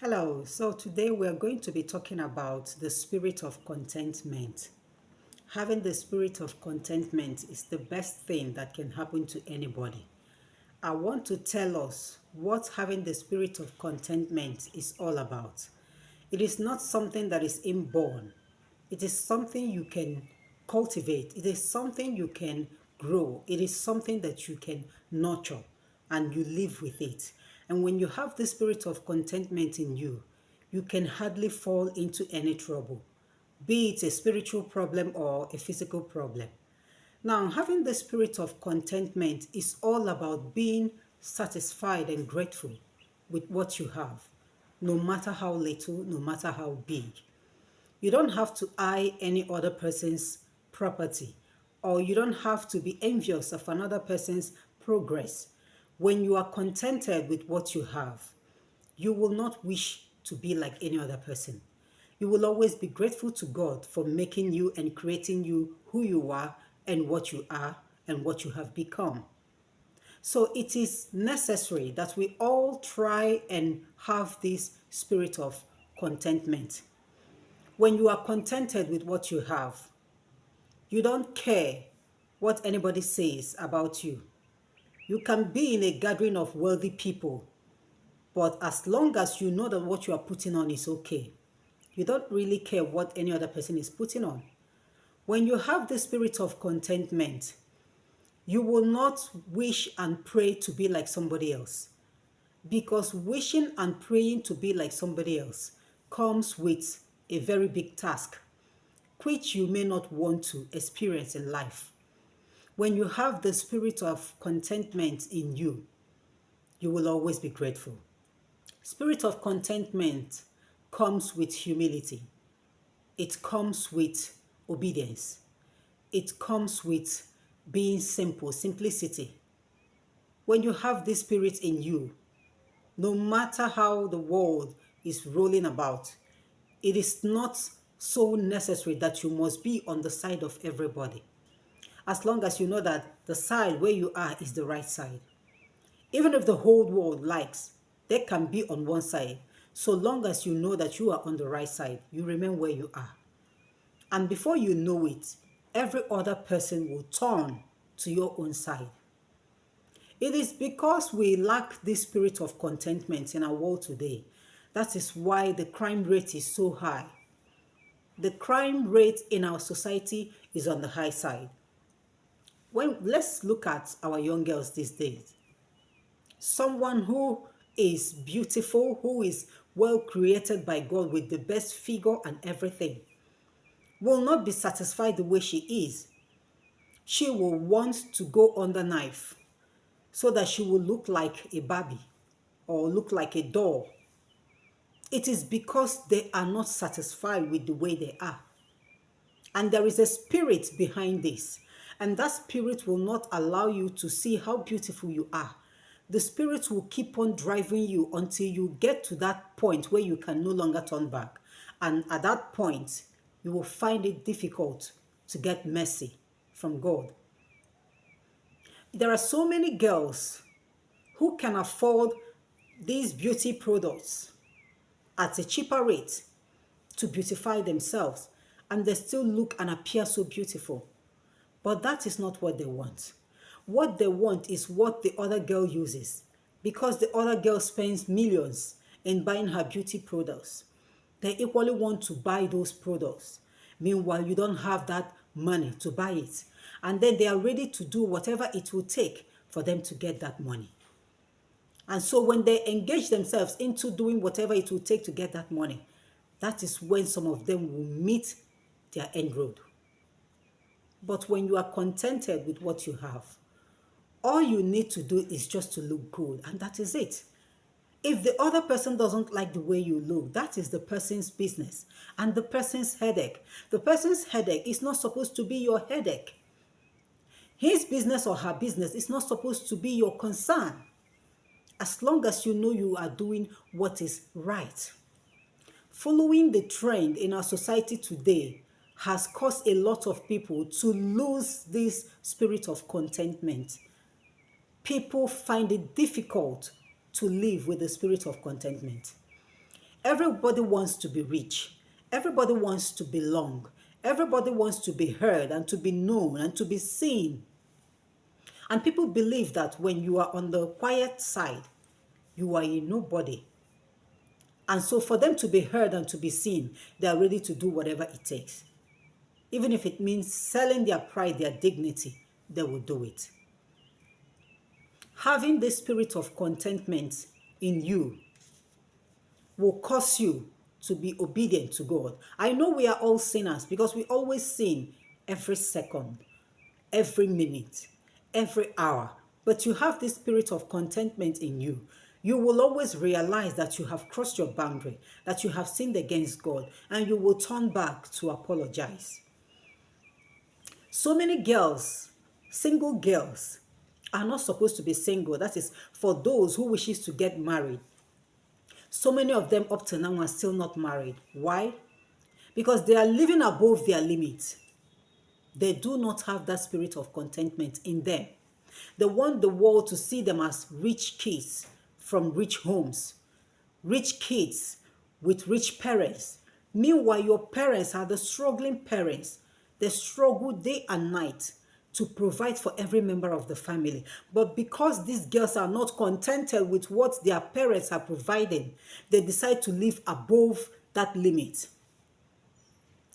Hello, so today we're going to be talking about the spirit of contentment. Having the spirit of contentment is the best thing that can happen to anybody. I want to tell us what having the spirit of contentment is all about. It is not something that is inborn, it is something you can cultivate, it is something you can grow, it is something that you can nurture and you live with it. And when you have the spirit of contentment in you, you can hardly fall into any trouble, be it a spiritual problem or a physical problem. Now, having the spirit of contentment is all about being satisfied and grateful with what you have, no matter how little, no matter how big. You don't have to eye any other person's property, or you don't have to be envious of another person's progress. When you are contented with what you have, you will not wish to be like any other person. You will always be grateful to God for making you and creating you who you are and what you have become. So it is necessary that we all try and have this spirit of contentment. When you are contented with what you have, you don't care what anybody says about you. You can be in a gathering of wealthy people, but as long as you know that what you are putting on is okay, you don't really care what any other person is putting on. When you have the spirit of contentment, you will not wish and pray to be like somebody else, because wishing and praying to be like somebody else comes with a very big task, which you may not want to experience in life. When you have the spirit of contentment in you, you will always be grateful. Spirit of contentment comes with humility. It comes with obedience. It comes with being simple, simplicity. When you have this spirit in you, no matter how the world is rolling about, it is not so necessary that you must be on the side of everybody. As long as you know that the side where you are is the right side. Even if the whole world likes, they can be on one side. So long as you know that you are on the right side, you remain where you are. And before you know it, every other person will turn to your own side. It is because we lack this spirit of contentment in our world today. That is why the crime rate is so high. The crime rate in our society is on the high side. Let's look at our young girls these days. Someone who is beautiful, who is well created by God with the best figure and everything, will not be satisfied the way she is. She will want to go under knife so that she will look like a Barbie or look like a doll. It is because they are not satisfied with the way they are. And there is a spirit behind this. And that spirit will not allow you to see how beautiful you are. The spirit will keep on driving you until you get to that point where you can no longer turn back. And at that point, you will find it difficult to get mercy from God. There are so many girls who can afford these beauty products at a cheaper rate to beautify themselves, and they still look and appear so beautiful. But that is not what they want. What they want is what the other girl uses, because the other girl spends millions in buying her beauty products. They equally want to buy those products. Meanwhile, you don't have that money to buy it. And then they are ready to do whatever it will take for them to get that money. And so when they engage themselves into doing whatever it will take to get that money, that is when some of them will meet their end road. But when you are contented with what you have, all you need to do is just to look good, and that is it. If the other person doesn't like the way you look, that is the person's business and the person's headache. The person's headache is not supposed to be your headache. His business or her business is not supposed to be your concern, as long as you know you are doing what is right. Following the trend in our society today has caused a lot of people to lose this spirit of contentment. People find it difficult to live with the spirit of contentment. Everybody wants to be rich. Everybody wants to belong. Everybody wants to be heard and to be known and to be seen. And people believe that when you are on the quiet side, you are a nobody. And so for them to be heard and to be seen, they are ready to do whatever it takes. Even if it means selling their pride, their dignity, they will do it. Having the spirit of contentment in you will cause you to be obedient to God. I know we are all sinners because we always sin every second, every minute, every hour. But you have this spirit of contentment in you. You will always realize that you have crossed your boundary, that you have sinned against God, and you will turn back to apologize. So many girls, single girls, are not supposed to be single. That is for those who wishes to get married. So many of them up to now are still not married. Why? Because they are living above their limit. They do not have that spirit of contentment in them. They want the world to see them as rich kids from rich homes, rich kids with rich parents. Meanwhile, your parents are the struggling parents. They struggle day and night to provide for every member of the family. But because these girls are not contented with what their parents are providing, they decide to live above that limit.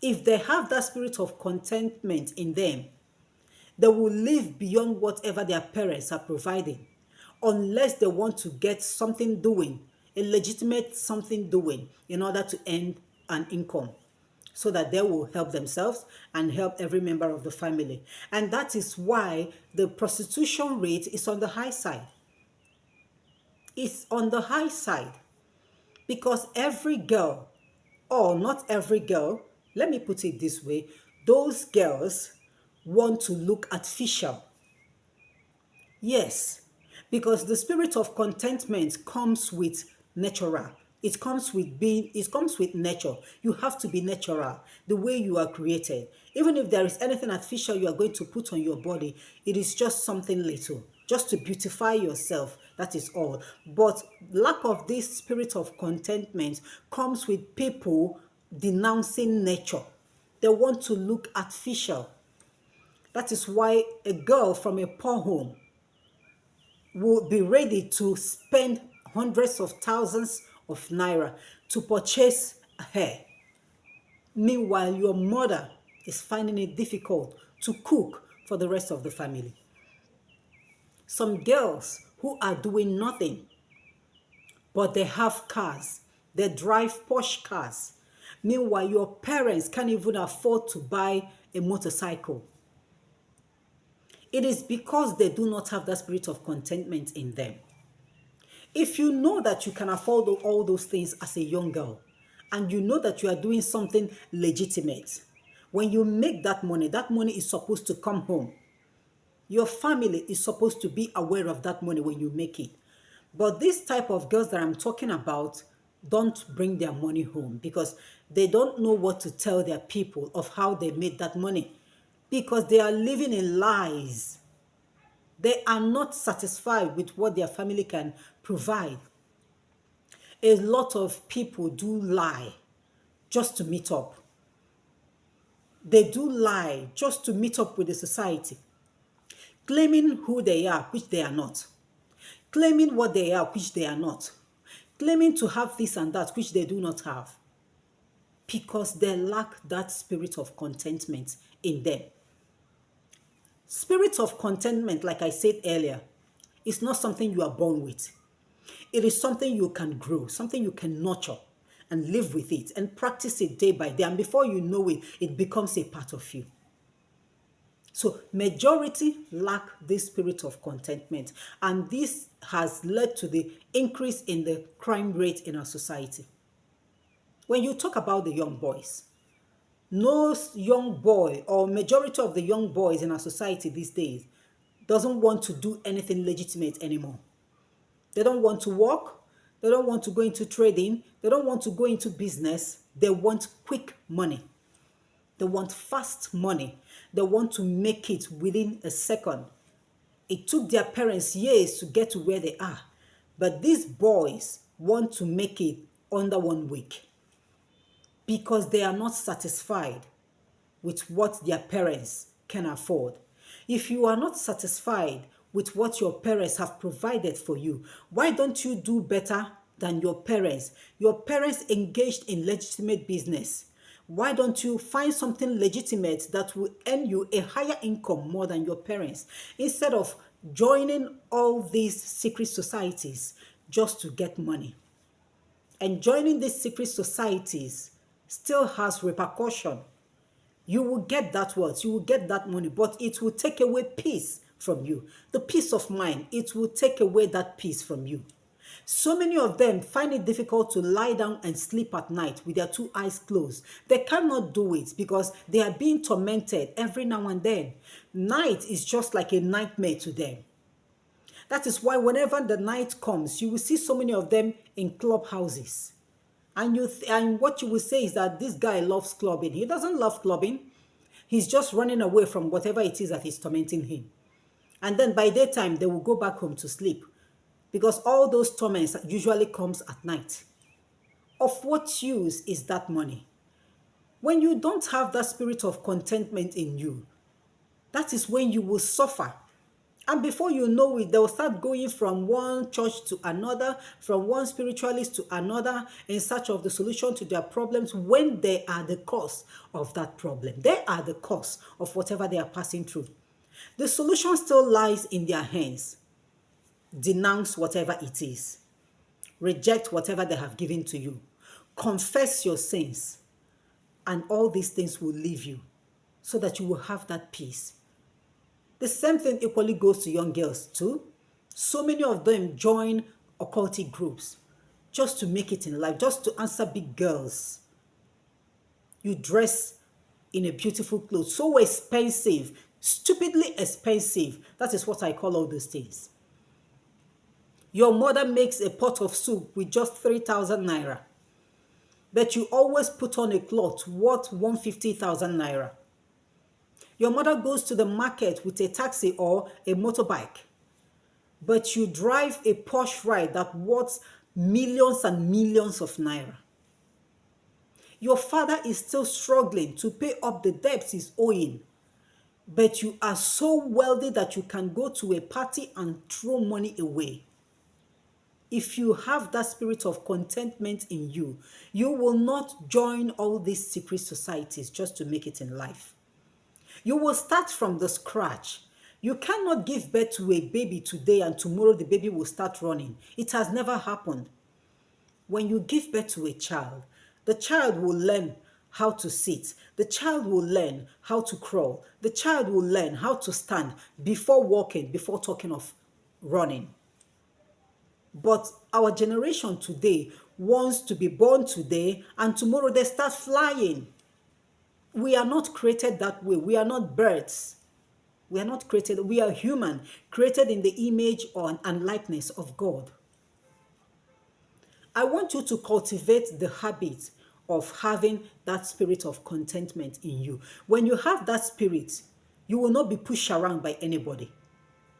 If they have that spirit of contentment in them, they will live beyond whatever their parents are providing, unless they want to get something doing, a legitimate something doing, in order to earn an income, so that they will help themselves and help every member of the family. And that is why the prostitution rate is on the high side. It's on the high side because every girl, or not every girl, let me put it this way, those girls want to look artificial. Yes, because the spirit of contentment comes with natural. It comes with nature. You have to be natural, the way you are created. Even if there is anything artificial you are going to put on your body, it is just something little, just to beautify yourself. That is all. But lack of this spirit of contentment comes with people denouncing nature. They want to look artificial. That is why a girl from a poor home will be ready to spend hundreds of thousands of naira to purchase hair. Meanwhile, your mother is finding it difficult to cook for the rest of the family. Some girls who are doing nothing, but they have cars. They drive posh cars. Meanwhile, your parents can't even afford to buy a motorcycle. It is because they do not have that spirit of contentment in them. If you know that you can afford all those things as a young girl, and you know that you are doing something legitimate, when you make that money is supposed to come home. Your family is supposed to be aware of that money when you make it. But this type of girls that I'm talking about don't bring their money home because they don't know what to tell their people of how they made that money, because they are living in lies. They are not satisfied with what their family can provide. A lot of people do lie just to meet up. They do lie just to meet up with the society, claiming who they are, which they are not, claiming what they are, which they are not, claiming to have this and that, which they do not have, because they lack that spirit of contentment in them. Spirit of contentment, like I said earlier, is not something you are born with. It is something you can grow, something you can nurture and live with it and practice it day by day. And before you know it, it becomes a part of you. So majority lack this spirit of contentment. And this has led to the increase in the crime rate in our society. When you talk about the young boys, no young boy or majority of the young boys in our society these days doesn't want to do anything legitimate anymore. They don't want to work. They don't want to go into trading. They don't want to go into business. They want quick money. They want fast money. They want to make it within a second. It took their parents years to get to where they are. But these boys want to make it under 1 week because they are not satisfied with what their parents can afford. If you are not satisfied with what your parents have provided for you, why don't you do better than your parents? Your parents engaged in legitimate business. Why don't you find something legitimate that will earn you a higher income more than your parents instead of joining all these secret societies just to get money? And joining these secret societies still has repercussion. You will get that wealth, you will get that money, but it will take away peace from you. The peace of mind, it will take away that peace from you. So many of them find it difficult to lie down and sleep at night with their two eyes closed. They cannot do it because they are being tormented every now and then. Night is just like a nightmare to them. That is why whenever the night comes, you will see so many of them in clubhouses. And what you will say is that this guy loves clubbing. He doesn't love clubbing. He's just running away from whatever it is that is tormenting him. And then by daytime, they will go back home to sleep because all those torments usually comes at night. Of what use is that money? When you don't have that spirit of contentment in you, that is when you will suffer. And before you know it, they'll start going from one church to another, from one spiritualist to another, in search of the solution to their problems when they are the cause of that problem. They are the cause of whatever they are passing through. The solution still lies in their hands. Denounce whatever it is. Reject whatever they have given to you. Confess your sins. And all these things will leave you so that you will have that peace. The same thing equally goes to young girls too. So many of them join occultic groups just to make it in life, just to answer big girls. You dress in a beautiful clothes, so expensive, stupidly expensive. That is what I call all those things. Your mother makes a pot of soup with just 3,000 naira. But you always put on a cloth worth 150,000 naira. Your mother goes to the market with a taxi or a motorbike, but you drive a Porsche ride that worth millions and millions of naira. Your father is still struggling to pay up the debts he's owing, but you are so wealthy that you can go to a party and throw money away. If you have that spirit of contentment in you, you will not join all these secret societies just to make it in life. You will start from the scratch. You cannot give birth to a baby today and tomorrow the baby will start running. It has never happened. When you give birth to a child, the child will learn how to sit. The child will learn how to crawl. The child will learn how to stand before walking, before talking of running. But our generation today wants to be born today and tomorrow they start flying. We are not created that way. We are not birds. We are not created. We are human, created in the image and likeness of God. I want you to cultivate the habit of having that spirit of contentment in you. When you have that spirit, you will not be pushed around by anybody.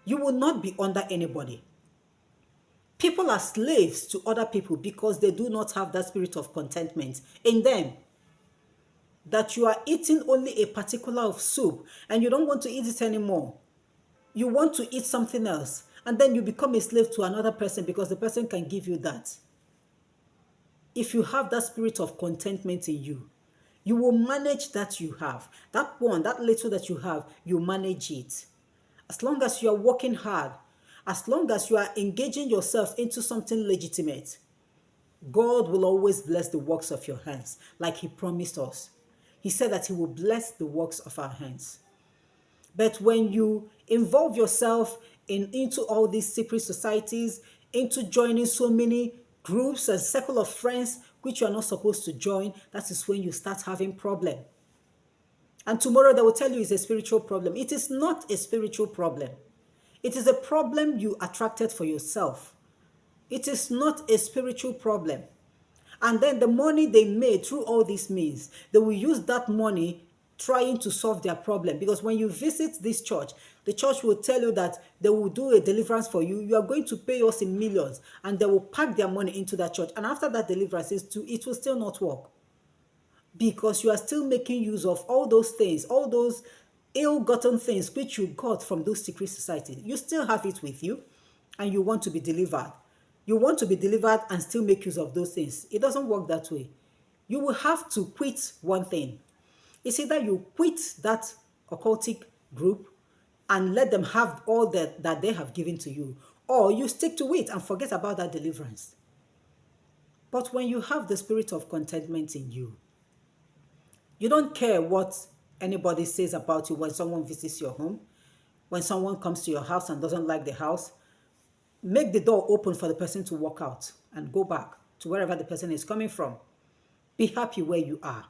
You will not be under anybody. People are slaves to other people because they do not have that spirit of contentment in them. That you are eating only a particular of soup and you don't want to eat it anymore. You want to eat something else and then you become a slave to another person because the person can give you that. If you have that spirit of contentment in you, you will manage that you have. That little that you have, you manage it. As long as you are working hard, as long as you are engaging yourself into something legitimate, God will always bless the works of your hands like He promised us. He said that He will bless the works of our hands. But when you involve yourself into all these secret societies, into joining so many groups and circle of friends which you are not supposed to join, that is when you start having problem. And tomorrow they will tell you it's a spiritual problem. It is not a spiritual problem. It is a problem you attracted for yourself. It is not a spiritual problem. And then the money they made through all these means, they will use that money trying to solve their problem. Because when you visit this church, the church will tell you that they will do a deliverance for you. You are going to pay us in millions, and they will pack their money into that church. And after that deliverance, it will still not work, because you are still making use of all those things, all those ill-gotten things which you got from those secret societies. You still have it with you, and you want to be delivered. You want to be delivered and still make use of those things. It doesn't work that way. You will have to quit one thing. It's either you quit that occultic group and let them have all that they have given to you, or you stick to it and forget about that deliverance. But when you have the spirit of contentment in you, you don't care what anybody says about you when someone visits your home, when someone comes to your house and doesn't like the house. Make the door open for the person to walk out and go back to wherever the person is coming from. Be happy where you are.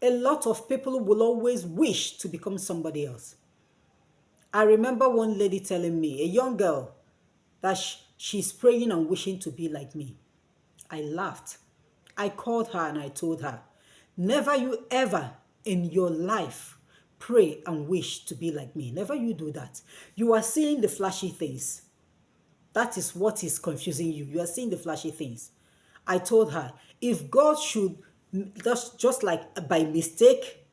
A lot of people will always wish to become somebody else. I remember one lady telling me, a young girl, that she's praying and wishing to be like me. I laughed. I called her and I told her, never you ever in your life pray and wish to be like me. Never you do that. You are seeing the flashy things. That is what is confusing you. You are seeing the flashy things. I told her, if God should just like by mistake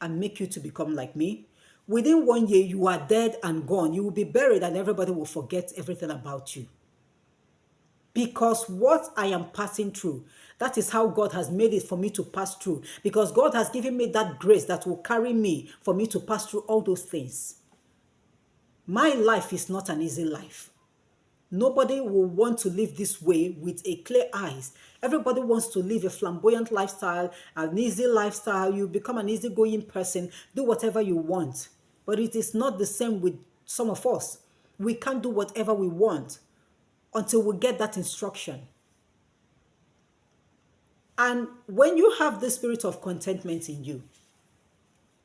and make you to become like me, within 1 year you are dead and gone. You will be buried and everybody will forget everything about you. Because what I am passing through, that is how God has made it for me to pass through. Because God has given me that grace that will carry me for me to pass through all those things. My life is not an easy life. Nobody will want to live this way with a clear eyes. Everybody wants to live a flamboyant lifestyle, an easy lifestyle. You become an easygoing person, do whatever you want. But it is not the same with some of us. We can't do whatever we want until we get that instruction. And when you have the spirit of contentment in you,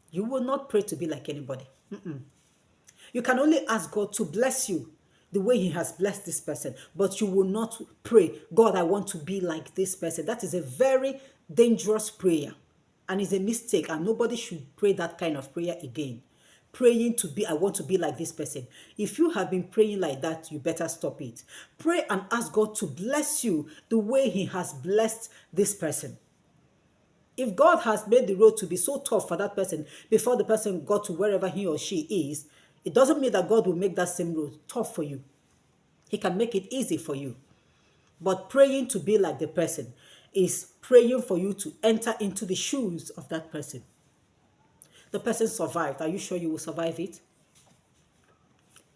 you will not pray to be like anybody. You can only ask God to bless you the way he has blessed this person, but you will not pray, God, I want to be like this person. That is a very dangerous prayer, and it's a mistake, and nobody should pray that kind of prayer again. Praying to be, I want to be like this person. If you have been praying like that, you better stop it. Pray and ask God to bless you the way he has blessed this person. If God has made the road to be so tough for that person before the person got to wherever he or she is, it doesn't mean that God will make that same road tough for you. He can make it easy for you. But praying to be like the person is praying for you to enter into the shoes of that person. The person survived. Are you sure you will survive it?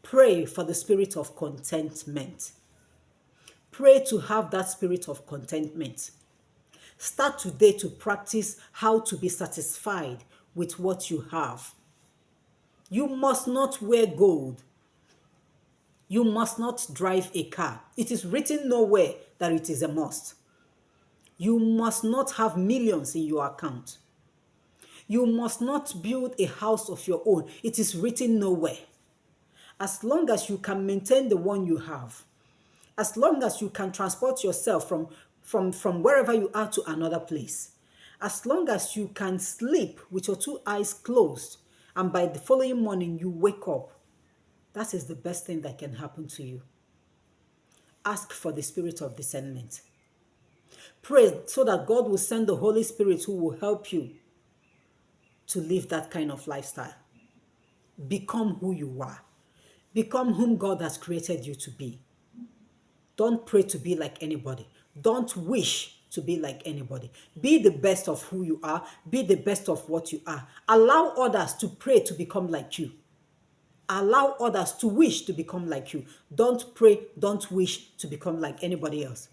Pray for the spirit of contentment. Pray to have that spirit of contentment. Start today to practice how to be satisfied with what you have. You must not wear gold. You must not drive a car. It is written nowhere that it is a must. You must not have millions in your account. You must not build a house of your own. It is written nowhere. As long as you can maintain the one you have, as long as you can transport yourself from wherever you are to another place, as long as you can sleep with your two eyes closed, and by the following morning you wake up, that is the best thing that can happen to you. Ask for the spirit of discernment. Pray so that God will send the Holy Spirit who will help you to live that kind of lifestyle. Become who you are. Become whom God has created you to be. Don't pray to be like anybody. Don't wish to be like anybody. Be the best of who you are. Be the best of what you are. Allow others to pray to become like you. Allow others to wish to become like you. Don't pray, don't wish to become like anybody else.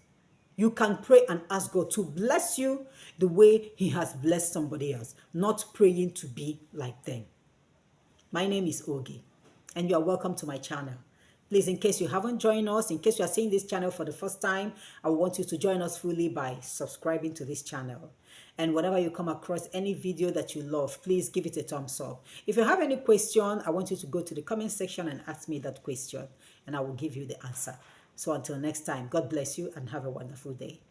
You can pray and ask God to bless you the way he has blessed somebody else, not praying to be like them. My name is Oge, and you are welcome to my channel. Please, in case you haven't joined us, in case you are seeing this channel for the first time, I want you to join us fully by subscribing to this channel. And whenever you come across any video that you love, please give it a thumbs up. If you have any question, I want you to go to the comment section and ask me that question, and I will give you the answer. So until next time, God bless you and have a wonderful day.